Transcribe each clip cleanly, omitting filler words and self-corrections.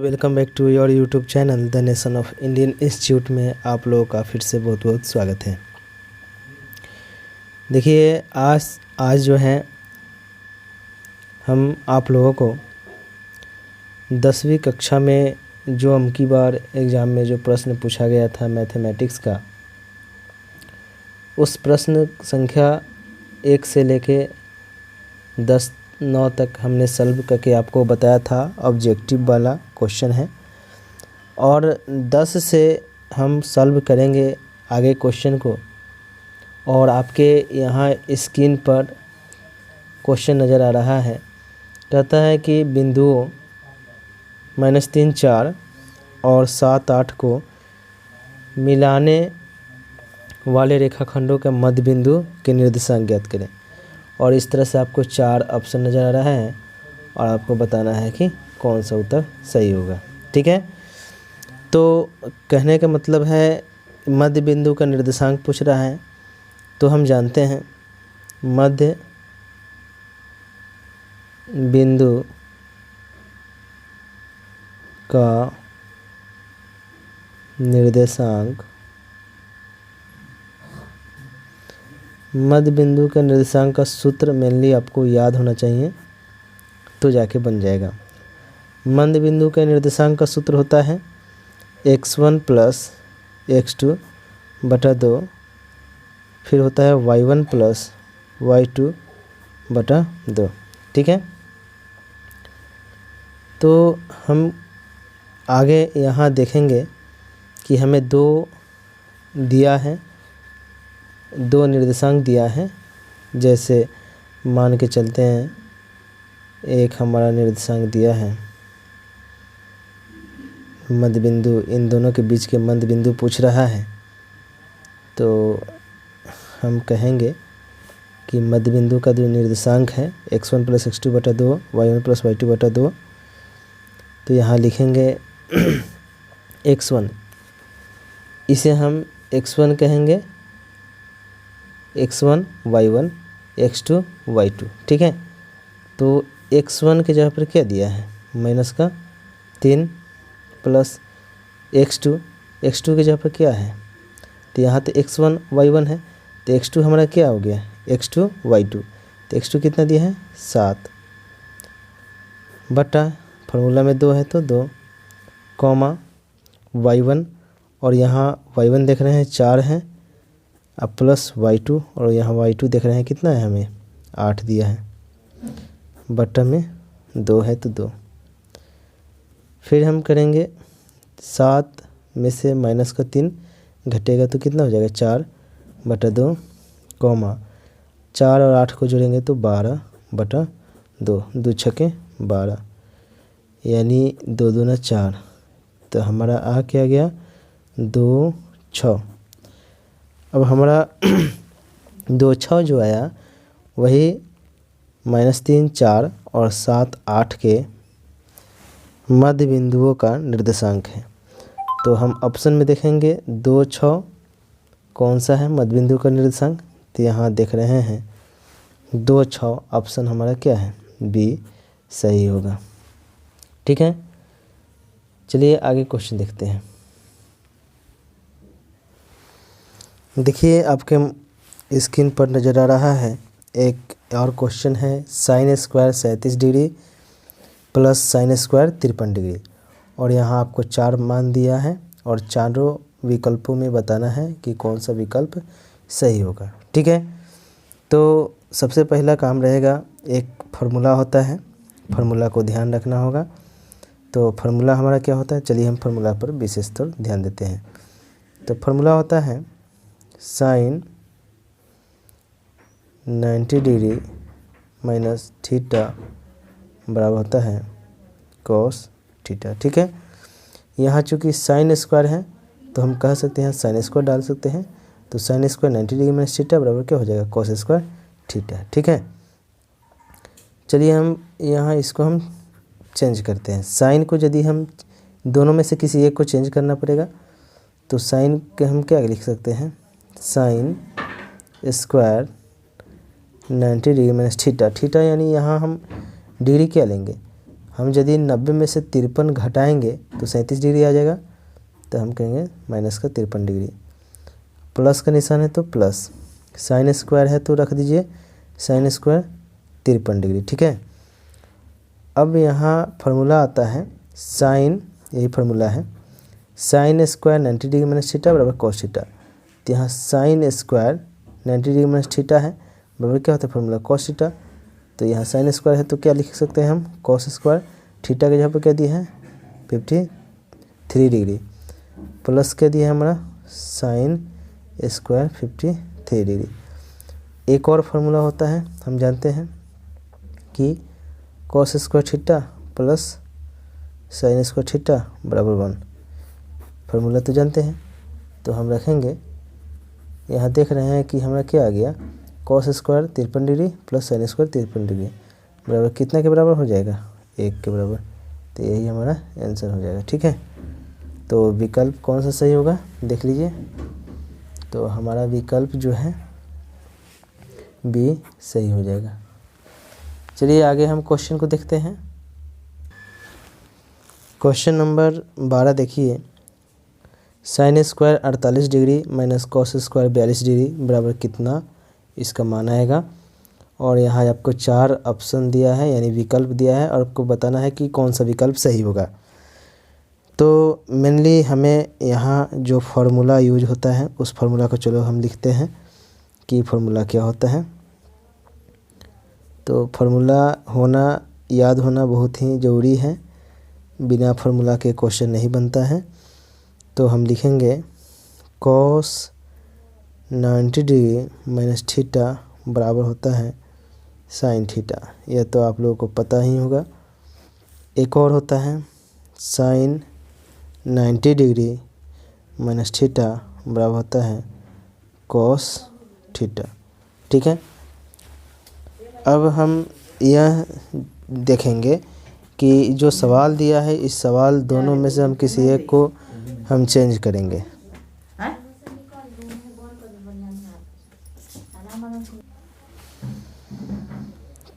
Welcome back to your YouTube channel the nation of Indian institute में आप लोगों का फिर से बहुत बहुत स्वागत है। देखिए आज जो है हम आप लोगों को 10वीं कक्षा में जो अबकी बार एग्ज़ाम में जो प्रश्न पूछा गया था मैथमेटिक्स का, उस प्रश्न संख्या 1 से लेके 9 तक हमने सॉल्व करके आपको बताया था। ऑब्जेक्टिव वाला क्वेश्चन है और 10 से हम सॉल्व करेंगे आगे क्वेश्चन को। और आपके यहाँ स्क्रीन पर क्वेश्चन नज़र आ रहा है, कहता है कि बिंदुओं -3, 4 और 7, 8 को मिलाने वाले रेखाखंडों के मध्य बिंदु के निर्देशांक ज्ञात करें। और इस तरह से आपको 4 ऑप्शन नज़र आ रहा है और आपको बताना है कि कौन सा उत्तर सही होगा। ठीक है, तो कहने का मतलब है मध्य बिंदु का निर्देशांक पूछ रहा है, तो हम जानते हैं मध्य बिंदु का निर्देशांक, मध्य बिंदु का निर्देशांक का सूत्र मेनली आपको याद होना चाहिए, तो जाके बन जाएगा। मध्य बिंदु के निर्देशांक का सूत्र होता है x1 + x2 बटा 2, फिर होता है y1 + y2 बटा 2। ठीक है, तो हम आगे यहाँ देखेंगे कि हमें 2 दिया है, 2 निर्देशांक दिया है। जैसे मान के चलते हैं, एक हमारा निर्देशांक दिया है मध्य बिंदु, इन दोनों के बीच के मध्य बिंदु पूछ रहा है, तो हम कहेंगे कि मध्य बिंदु का जो निर्देशांक है x1 + x2 बटा 2, y1 + y2 बटा 2। तो यहाँ लिखेंगे x1, इसे हम x1 कहेंगे, x1 y1, x2 y2। ठीक है, तो x1 के जगह पर क्या दिया है -3 प्लस x2 के जगह पर क्या है, तो यहाँ तो x1 y1 है, तो x2 हमारा क्या हो गया x2 y2। तो x2 कितना दिया है 7 बटा, फार्मूला में 2 है तो 2 कॉमा y1, और यहाँ y1 देख रहे हैं 4 हैं, अब प्लस y2, और यहाँ y2 देख रहे हैं कितना है, हमें 8 दिया है, बटा में 2 है तो 2। फिर हम करेंगे 7 में से -3 घटेगा तो कितना हो जाएगा 4 बटा 2 कॉमा 4 और 8 को जोड़ेंगे तो 12 बटा 2, 2 छके 12, यानी 2 दूना 4। तो हमारा क्या गया 2 6। अब हमारा 2 6 जो आया वही -3, 4 और 7, 8 के मध्य बिंदुओं का निर्देशांक है। तो हम ऑप्शन में देखेंगे 2 6 कौन सा है मध्य बिंदु का निर्देशांक, तो यहाँ देख रहे हैं 2 6 ऑप्शन हमारा क्या है, बी सही होगा। ठीक है, चलिए आगे क्वेश्चन देखते हैं। देखिए आपके स्क्रीन पर नज़र आ रहा है एक और क्वेश्चन है, sin² 37 degree plus sin² 53 degree, और यहाँ आपको 4 मान दिया है और चारों विकल्पों में बताना है कि कौन सा विकल्प सही होगा। ठीक है, तो सबसे पहला काम रहेगा, एक फार्मूला होता है, फार्मूला को ध्यान रखना होगा। तो फार्मूला हमारा क्या होता है, चलिए हम फार्मूला पर विशेषतर ध्यान देते हैं। तो फार्मूला होता है sin 90 डिग्री माइनस थीटा बराबर होता है cos थीटा। ठीक है, यहाँ चूँकि sin² है तो हम कह सकते हैं sin² डाल सकते हैं, तो sin² 90 डिग्री माइनस थीटा बराबर क्या हो जाएगा cos² थीटा। ठीक है, चलिए हम यहाँ इसको हम चेंज करते हैं। साइन को यदि हम दोनों में से किसी एक को चेंज करना पड़ेगा, तो साइन के हम क्या लिख सकते हैं, sin² 90 degree minus theta. Theta यानी यहाँ हम डिग्री क्या लेंगे, हम यदि 90 में से 53 घटाएंगे तो 37 डिग्री आ जाएगा, तो हम कहेंगे माइनस का 53 डिग्री। प्लस का निशान है तो प्लस, साइन स्क्वायर है तो रख दीजिए साइन स्क्वायर 53 डिग्री। ठीक है, अब यहाँ फार्मूला आता है साइन, यही फार्मूला है sine square 90 degree minus theta बराबर कॉस थीटा। तो यहाँ sine square 90 degree minus theta है बराबर क्या होता है फार्मूला कॉस थीटा। तो यहाँ साइन स्क्वायर है तो क्या लिख सकते हैं हम कॉस स्क्वायर, थीटा के जगह पर क्या दिया है 53 डिग्री, प्लस क्या दिया है हमारा साइन स्क्वायर 53 डिग्री। एक और फार्मूला होता है, हम जानते हैं कि cos square theta plus sine square theta बराबर 1, फार्मूला तो जानते हैं। तो हम रखेंगे, यहाँ देख रहे हैं कि हमारा क्या आ गया cos square 53 degree plus sine square 53 degree बराबर कितना के बराबर हो जाएगा 1 के बराबर। तो यही हमारा आंसर हो जाएगा। ठीक है, तो विकल्प कौन सा सही होगा देख लीजिए। तो हमारा विकल्प जो है बी सही हो जाएगा। चलिए आगे हम क्वेश्चन को देखते हैं। क्वेश्चन नंबर 12 देखिए, sine square 48 degree minus cos square 42 degree बराबर कितना इसका मान आएगा। और यहाँ आपको 4 ऑप्शन दिया है यानी विकल्प दिया है और आपको बताना है कि कौन सा विकल्प सही होगा। तो मेनली हमें यहाँ जो फार्मूला यूज होता है उस फार्मूला को चलो हम लिखते हैं कि फार्मूला क्या होता है। तो फार्मूला होना, याद होना बहुत ही ज़रूरी है, बिना फार्मूला के क्वेश्चन नहीं बनता है। तो हम लिखेंगे कॉस 90 डिग्री माइनस थीटा बराबर होता है साइन थीटा, यह तो आप लोगों को पता ही होगा। एक और होता है साइन 90 डिग्री माइनस थीटा बराबर होता है कॉस थीटा। ठीक है, अब हम यह देखेंगे कि जो सवाल दिया है इस सवाल दोनों में से हम किसी एक को हम चेंज करेंगे।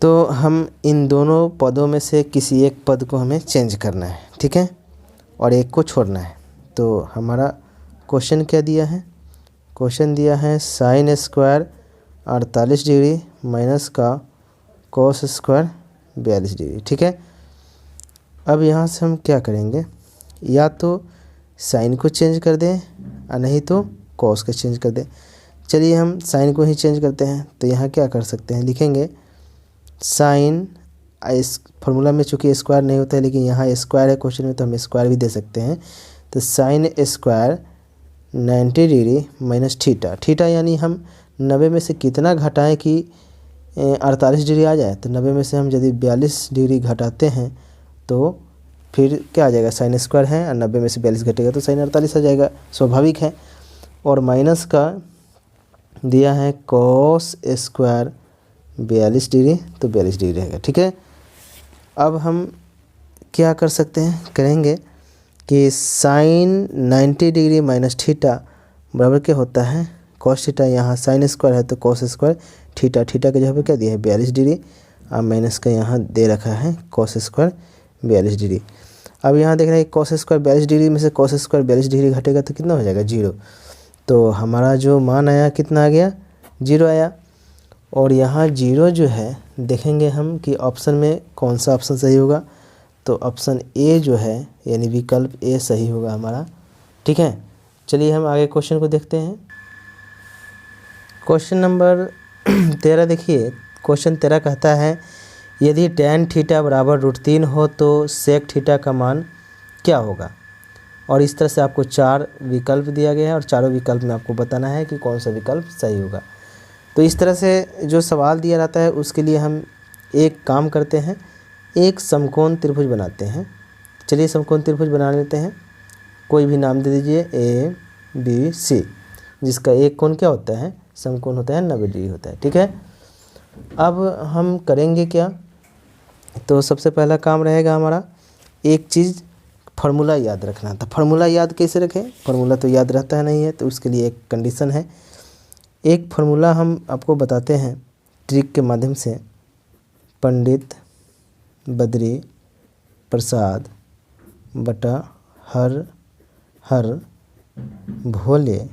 तो हम इन दोनों पदों में से किसी एक पद को हमें चेंज करना है। ठीक है, और एक को छोड़ना है। तो हमारा क्वेश्चन क्या दिया है, क्वेश्चन दिया है साइन स्क्वायर 48 डिग्री माइनस का कॉस स्क्वायर 42 डिग्री। ठीक है, अब यहाँ से हम क्या करेंगे, या तो साइन को चेंज कर दें और नहीं तो कॉस को चेंज कर दें। चलिए हम साइन को ही चेंज करते हैं। तो यहाँ क्या कर सकते हैं, लिखेंगे साइन, इस फार्मूला में चूँकि स्क्वायर नहीं होता है लेकिन यहाँ स्क्वायर है क्वेश्चन में तो हम स्क्वायर भी दे सकते हैं। तो sine square 90 degree minus theta, theta यानी हम 90 में से कितना घटाएं कि 48 डिग्री आ जाए। तो 90 में से हम यदि 42 डिग्री घटाते हैं तो फिर क्या आ जाएगा, साइन स्क्वायर है और 90 में से 42 घटेगा तो साइन 48 आ जाएगा, स्वाभाविक है। और माइनस का दिया है कॉस स्क्वायर 42 डिग्री तो 42 डिग्री रहेगा। ठीक है, अब हम क्या कर सकते हैं, करेंगे कि साइन 90 डिग्री माइनस थीटा बराबर क्या होता है कॉस थीटा। यहाँ साइन स्क्वायर है तो कॉस स्क्वायर थीटा, थीटा के जगह पे क्या दिया है 42 डिग्री और माइनस का यहाँ दे रखा है कॉस स्क्वायर 42 डिग्री। अब यहाँ देख रहे हैं कॉस स्क्वायर 42 डिग्री में से कॉस स्क्वायर 42 डिग्री घटेगा तो कितना हो जाएगा 0। तो हमारा जो मान आया कितना आ गया 0 आया। और यहाँ 0 जो है देखेंगे हम कि ऑप्शन में कौन सा ऑप्शन सही होगा। तो ऑप्शन ए जो है यानी विकल्प ए सही होगा हमारा। ठीक है, चलिए हम आगे क्वेश्चन को देखते हैं। क्वेश्चन नंबर 13 देखिए, क्वेश्चन 13 कहता है यदि tan थीटा बराबर √3 हो तो सेक थीटा का मान क्या होगा। और इस तरह से आपको 4 विकल्प दिया गया है और चारों विकल्प में आपको बताना है कि कौन सा विकल्प सही होगा। तो इस तरह से जो सवाल दिया जाता है उसके लिए हम एक काम करते हैं, एक समकोण त्रिभुज बनाते हैं। चलिए समकोण त्रिभुज बना लेते हैं, कोई भी नाम दे दीजिए ABC, जिसका एक कोण क्या होता है समकोण होता है 90 डिग्री होता है। ठीक है, अब हम करेंगे क्या, तो सबसे पहला काम रहेगा हमारा एक चीज़ फार्मूला याद रखना। तो फार्मूला याद कैसे रखें, फार्मूला तो याद रहता नहीं है, तो उसके लिए एक कंडीशन है। एक फार्मूला हम आपको बताते हैं ट्रिक के माध्यम से, पंडित बद्री प्रसाद बटा हर हर भोले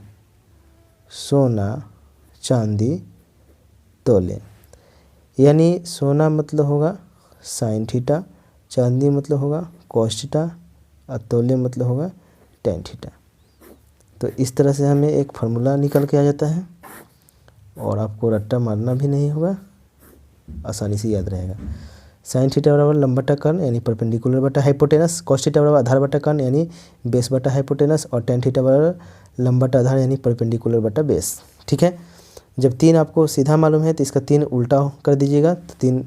सोना चांदी तोले। यानी सोना मतलब होगा साइन थीटा, चांदी मतलब होगा कॉस थीटा और तोले मतलब होगा टेन थीटा। तो इस तरह से हमें एक फार्मूला निकल के आ जाता है और आपको रट्टा मारना भी नहीं होगा, आसानी से याद रहेगा। साइन थीटा बराबर लंब बटा कर्ण यानी परपेंडिकुलर बटा हाइपोटेनस, कॉस थीटा बराबर आधार बटा कर्ण यानी बेस बटा हाइपोटेनस और टेन थीटा बराबर लंब बटा आधार यानी परपेंडिकुलर बटा बेस। ठीक है, जब 3 आपको सीधा मालूम है तो इसका 3 उल्टा कर दीजिएगा तो 3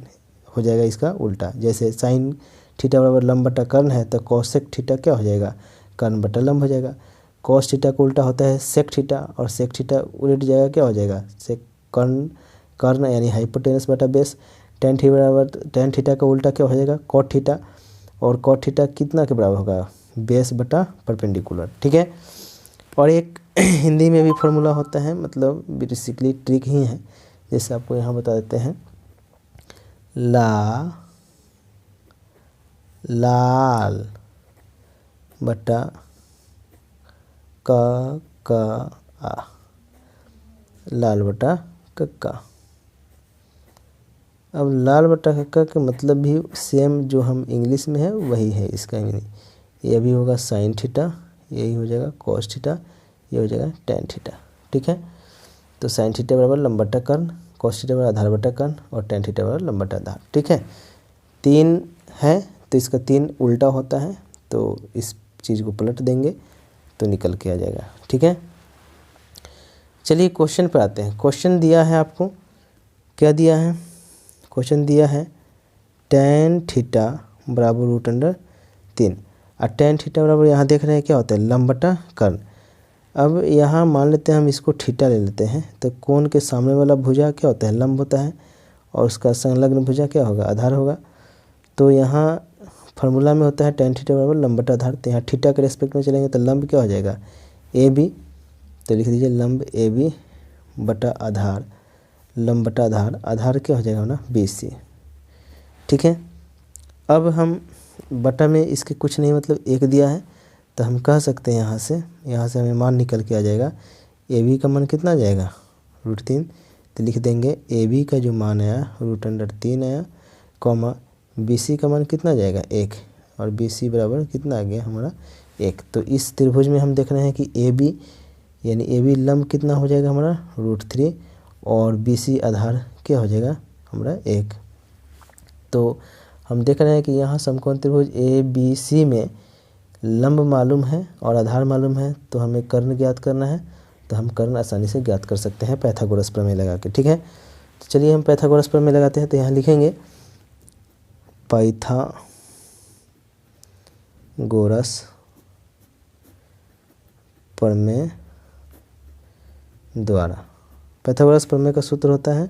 हो जाएगा इसका उल्टा। जैसे साइन थीटा बराबर लंब बटा कर्ण है तो कॉसेक थीटा क्या हो जाएगा, कर्ण बटा लंब हो जाएगा। कॉस थीटा को उल्टा होता है सेक थीटा और सेक थीटा उलट जाएगा क्या हो जाएगा, सेक कर्ण यानी हाइपोटेनस बटा बेस। टेन थीटा बराबर टेन थीटा का उल्टा क्या हो जाएगा कॉट थीटा, और कॉट थीटा कितना के बराबर होगा, बेस बटा परपेंडिकुलर। ठीक है, और एक हिंदी में भी फार्मूला होता है, मतलब बेसिकली ट्रिक ही है, जैसे आपको यहाँ बता देते हैं। लाल बटा क आ, लाल बटा कक्का। अब लाल बटा कक्का का मतलब भी सेम जो हम इंग्लिश में है वही है इसका मीनिंग। ये भी होगा साइन थीटा, यही हो जाएगा कॉस थीटा, ये हो जाएगा टेन थीटा। ठीक है, तो साइन थीटा बराबर लंब बटा कर्ण, कॉस थीटा बराबर आधार बटा कर्ण और टेन थीटा बराबर लंब बटा आधार। ठीक है, 3 है तो इसका 3 उल्टा होता है, तो इस चीज़ को पलट देंगे तो निकल के आ जाएगा। ठीक है, चलिए क्वेश्चन पर आते हैं। क्वेश्चन दिया है आपको, क्या दिया है, क्वेश्चन दिया है टेन थीटा बराबर रूट अंडर 3 और टेन थीटा बराबर यहाँ देख रहे हैं क्या होता है लंब बटा कर्ण। अब यहाँ मान लेते हैं हम इसको थीटा ले लेते हैं, तो कोण के सामने वाला भुजा क्या होता है लंब होता है और उसका संलग्न भुजा क्या होगा आधार होगा। तो यहाँ फार्मूला में होता है टेन थीटा बराबर लंब बटा आधार, तो यहाँ थीटा के रेस्पेक्ट में चलेंगे तो लंब क्या हो जाएगा ए बी, तो लिख दीजिए लंब ए बी बटा आधार, लंब बटा आधार, आधार क्या हो जाएगा ना बी सी। ठीक है, अब हम बटा में इसके कुछ नहीं मतलब 1 दिया है, तो हम कह सकते हैं यहाँ से हमें मान निकल के आ जाएगा ए बी का मान कितना आ जाएगा रूट 3, तो लिख देंगे ए बी का जो मान आया रूट अंडर 3 आया, कॉमा बी सी का मान कितना आ जाएगा 1 और बी सी बराबर कितना आ गया हमारा 1। तो इस त्रिभुज में हम देख रहे हैं कि ए बी यानी ए बी लंब कितना हो जाएगा हमारा रूट 3 और बी सी आधार क्या हो जाएगा हमारा 1। तो हम देख रहे हैं कि यहाँ समकोण त्रिभुज ए बी सी में लंब मालूम है और आधार मालूम है, तो हमें कर्ण ज्ञात करना है, तो हम कर्ण आसानी से ज्ञात कर सकते हैं पाइथागोरस प्रमेय लगा के। ठीक है, तो चलिए हम पाइथागोरस प्रमेय लगाते हैं, तो यहाँ लिखेंगे पाइथागोरस प्रमेय द्वारा। पाइथागोरस प्रमेय का सूत्र होता है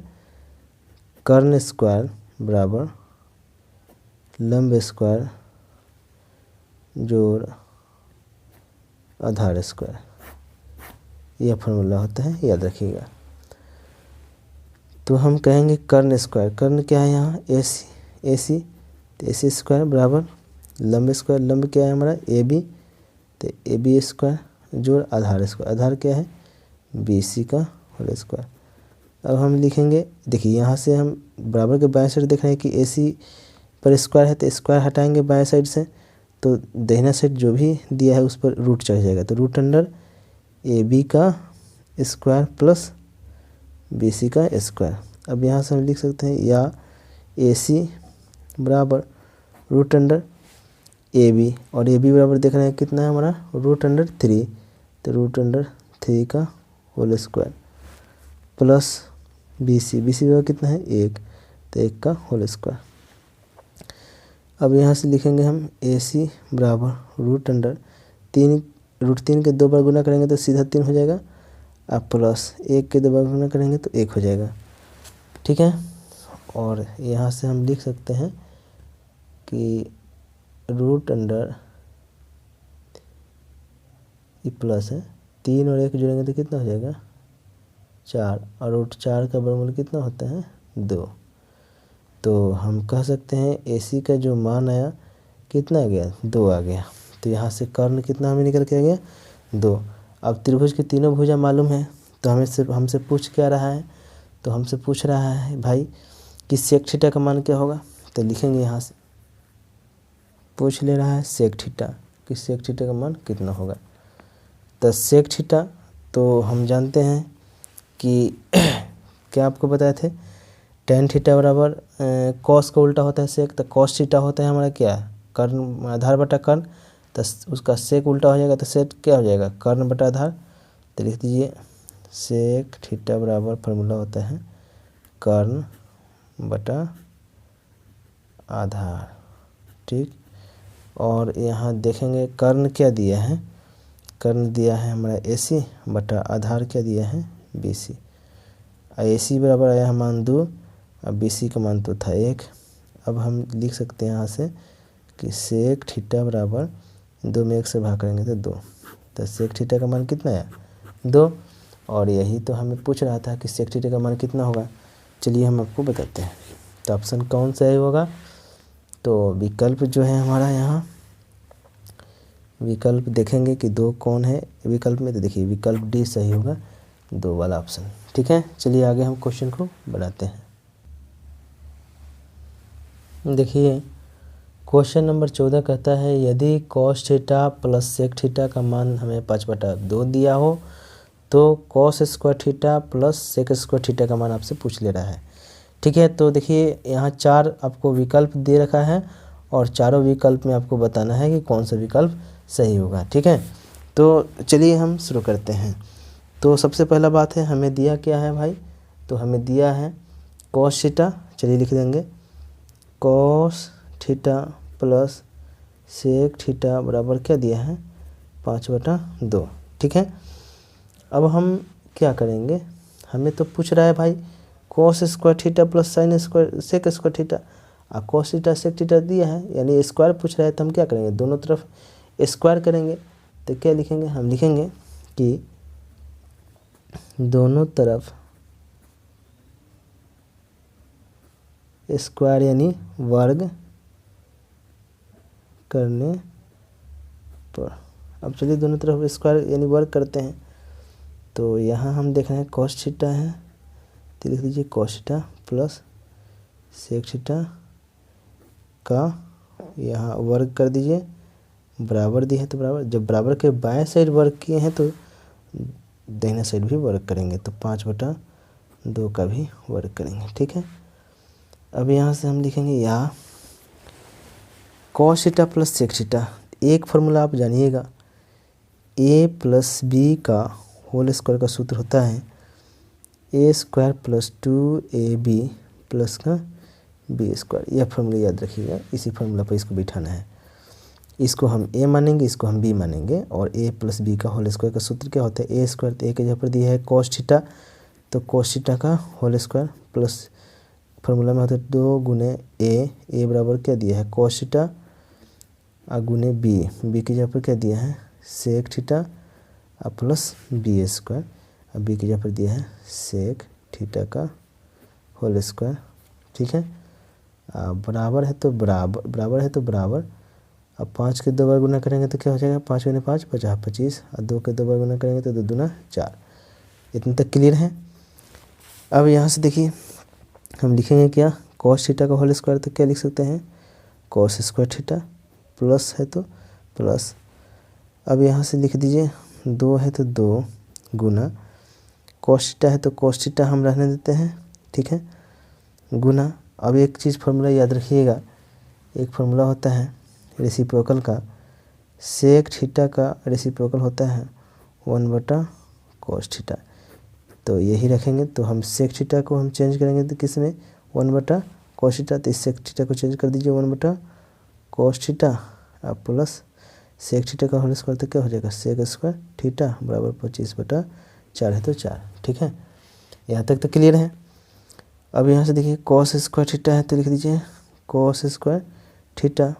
कर्ण स्क्वायर बराबर लंब स्क्वायर जोड़ आधार स्क्वायर, यह फार्मूला होता है, याद रखिएगा। तो हम कहेंगे कर्ण स्क्वायर, कर्ण क्या है यहाँ ए सी, तो ए सी स्क्वायर बराबर लंब स्क्वायर, लंब क्या है हमारा ए बी, तो ए बी स्क्वायर जोड़ आधार स्क्वायर, आधार क्या है बी सी का होल स्क्वायर। अब हम लिखेंगे, देखिए यहाँ से हम बराबर के बाएं साइड देख रहे हैं कि ए सी पर स्क्वायर है, तो स्क्वायर हटाएंगे बाएं साइड से, तो दाहिना साइड जो भी दिया है उस पर रूट चढ़ जाएगा, तो रूट अंडर ए बी का स्क्वायर प्लस बी सी का स्क्वायर। अब यहाँ से हम लिख सकते हैं या ए सी बराबर रूट अंडर ए बी, और ए बी बराबर देख रहे हैं कितना है हमारा रूट अंडर 3, तो रूट अंडर 3 का whole square plus B C बराबर कितना है 1, तो 1 का होल स्क्वायर। अब यहाँ से लिखेंगे हम ए सी बराबर रूट अंडर 3, रूट 3 के 2 बार गुना करेंगे तो सीधा 3 हो जाएगा, अब प्लस 1 के 2 बार गुना करेंगे तो 1 हो जाएगा। ठीक है, और यहाँ से हम लिख सकते हैं कि रूट अंडर ये प्लस है 3 और 1 जोड़ेंगे तो कितना हो जाएगा 4, और रूट 4 का वर्गमूल कितना होता है 2। तो हम कह सकते हैं ए सी का जो मान आया कितना आ गया 2 आ गया। तो यहाँ से कर्ण कितना हमें निकल के आ गया 2। अब त्रिभुज की तीनों भुजा मालूम है, तो हमसे पूछ क्या रहा है, तो हमसे पूछ रहा है भाई कि सेक थीटा का मान क्या होगा। तो लिखेंगे यहाँ से, पूछ ले रहा है सेक थीटा कि सेक थीटा का मान कितना होगा। तो सेक थीटा तो हम जानते हैं कि क्या आपको बताए थे, टेन थीटा बराबर कॉस का उल्टा होता है सेक। तो कॉस थीटा होता है हमारा क्या, कर्ण आधार बटा कर्ण। तो उसका सेक उल्टा हो जाएगा, तो सेक क्या हो जाएगा, कर्ण बटा आधार। तो लिख दीजिए सेक थीटा बराबर फार्मूला होता है कर्ण बटा आधार। ठीक, और यहाँ देखेंगे कर्ण क्या दिया है, कर्ण दिया है हमारा AC बटा आधार क्या दिया है BC। AC बराबर आया है मान 2 और BC का मान तो था 1। अब हम लिख सकते हैं यहाँ से कि सेक थीटा बराबर 2 में 1 से भाग करेंगे तो 2। तो सेक थीटा का मान कितना है 2, और यही तो हमें पूछ रहा था कि सेक थीटा का मान कितना होगा। चलिए हम आपको बताते हैं। तो ऑप्शन कौन सा होगा, तो विकल्प जो है हमारा यहाँ विकल्प देखेंगे कि 2 कौन है विकल्प में, तो देखिए विकल्प D सही होगा, 2 वाला ऑप्शन। ठीक है, चलिए आगे हम क्वेश्चन को बढ़ाते हैं। देखिए क्वेश्चन नंबर 14 कहता है यदि cos theta plus sec theta का मान हमें 5/2 दिया हो तो cos square theta plus sec square theta का मान आपसे पूछ ले रहा है। ठीक है, तो देखिए यहाँ 4 आपको विकल्प दे रखा है और चारों विकल्प में आपको बताना है कि कौन सा विकल्प सही होगा। ठीक है, तो चलिए हम शुरू करते हैं। तो सबसे पहला बात है हमें दिया क्या है भाई, तो हमें दिया है कॉस थीटा। चलिए लिख देंगे cos theta plus sec theta बराबर क्या दिया है 5/2। ठीक है, अब हम क्या करेंगे, हमें तो पूछ रहा है भाई cos square theta plus sine square sec square theta. Cos theta sec theta दिया है यानी स्क्वायर पूछ रहा है, तो हम क्या करेंगे दोनों तरफ स्क्वायर करेंगे। तो क्या लिखेंगे, हम लिखेंगे कि दोनों तरफ स्क्वायर यानी वर्ग करने पर। अब चलिए दोनों तरफ स्क्वायर यानी वर्ग करते हैं। तो यहाँ हम देख रहे हैं कॉस थीटा है, तो लिख दीजिए cos theta plus sec theta का यहाँ वर्ग कर दीजिए, बराबर दी है तो बराबर, जब बराबर के बाएं साइड वर्ग किए हैं तो दाहिने साइड भी वर्ग करेंगे, तो 5/2 का भी वर्ग करेंगे। ठीक है, अब यहाँ से हम लिखेंगे या cos theta plus sec theta. एक फार्मूला आप जानिएगा, A प्लस B का होल स्क्वायर का सूत्र होता है A² प्लस 2AB प्लस का B स्क्वायर। यह फार्मूला याद रखिएगा, इसी फार्मूला पर इसको बिठाना है। इसको हम A मानेंगे, इसको हम B मानेंगे, और A प्लस B का होल स्क्वायर का सूत्र क्या होता है A²। तो A के जगह पर दिया है कॉस थीटा, तो कॉस थीटा का होल स्क्वायर प्लस फार्मूला में होता है 2 गुने A बराबर क्या दिया है कॉस थीटा गुने B की जगह पर क्या दिया है sec theta plus B², B की जगह पर दिया है सेक थीटा का होल स्क्वायर। ठीक है, बराबर है तो बराबर है तो बराबर। अब 5 के 2 बार गुना करेंगे तो क्या हो जाएगा 5 गुने 5 50 25, और 2 के 2 बार गुना करेंगे तो 2 दूना 4। इतने तक क्लियर है। अब यहाँ से देखिए हम लिखेंगे क्या कॉस थीटा का होल स्क्वायर, तो क्या लिख सकते हैं कॉस स्क्वायर थीटा, प्लस है तो प्लस। अब यहाँ से लिख दीजिए 2 है तो 2 गुना कॉस थीटा है तो कॉस थीटा हम रहने देते हैं। ठीक है, गुना। अब एक चीज़ फार्मूला याद रखिएगा, एक फार्मूला होता है रेसिप्रोकल का, सेक थीटा का रेसिप्रोकल होता है 1/cos थीटा। तो यही रखेंगे, तो हम सेक थीटा को हम चेंज करेंगे तो किस में 1/cos थीटा, तो इस सेक थीटा को चेंज कर दीजिए 1/cos theta plus sec theta का होल स्क्वायर, तो क्या हो जाएगा सेक स्क्वायर थीटा बराबर 25/4 है तो 4। ठीक है, यहाँ तक तो क्लियर है। अब यहाँ से देखिए कॉस स्क्वायर थीटा है तो लिख दीजिए कॉस स्क्वायर थीटा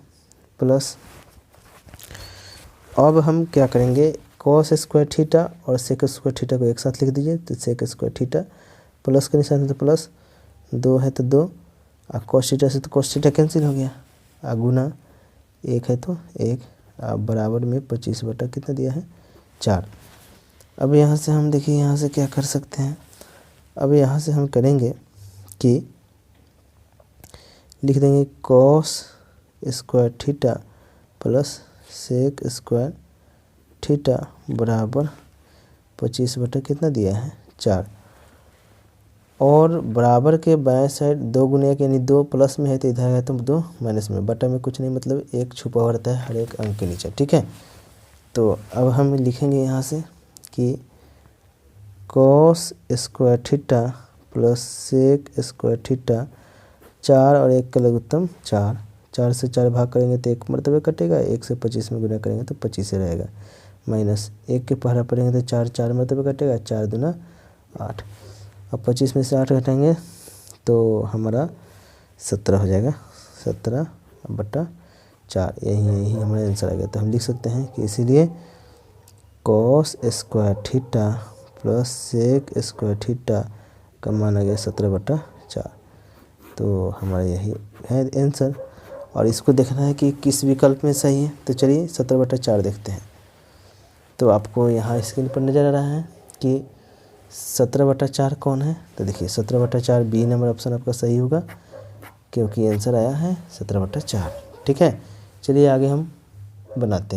प्लस, अब हम क्या करेंगे कॉस स्क्वायर थीटा और सेक स्क्वायर थीटा को एक साथ लिख दीजिए, तो सेक स्क्वायर थीटा प्लस का निशान है तो प्लस, 2 है तो 2, और कॉस थीटा से तो कॉस थीटा कैंसिल हो गया, गुना 1 है तो 1 बराबर में 25 बटा कितना दिया है 4। अब यहाँ से हम देखिए यहाँ से क्या कर सकते हैं। अब यहाँ से हम करेंगे कि लिख देंगे cos square theta plus sec square theta बराबर 25 बटा कितना दिया है 4। और बराबर के बाएं साइड 2 गुने के यानी 2 प्लस में है तो इधर है तो 2 माइनस में, बटा में कुछ नहीं मतलब 1 छुपा हुआ रहता है हर एक अंक के नीचे, ठीक है। तो अब हम लिखेंगे यहाँ से कि cos square theta plus sec square theta 4 और 1 का लघुत्तम 4, 4 से 4 भाग करेंगे तो 1 मरतबे कटेगा, 1 से 25 में गुना करेंगे तो 25 से रहेगा, माइनस 1 के पहरा पड़ेंगे तो 4 4 मरतबे कटेगा, 4 दूना 8। अब 25 में से 8 घटाएंगे तो हमारा 17 हो जाएगा, 17 बटा 4, यही हमारा आंसर आ गया। तो हम लिख सकते हैं कि इसीलिए cos square theta plus sec square theta का मान आ गया 17 बटा 4। तो हमारा यही है आंसर, और इसको देखना है कि किस विकल्प में सही है। तो चलिए 17 बटा 4 देखते हैं। तो आपको यहाँ स्क्रीन पर नज़र आ रहा है कि 17 बटा 4 कौन है। तो देखिए 17 बटा 4 बी नंबर ऑप्शन आपका सही होगा, क्योंकि आंसर आया है 17 बटा 4, ठीक है। चलिए आगे हम बनाते हैं।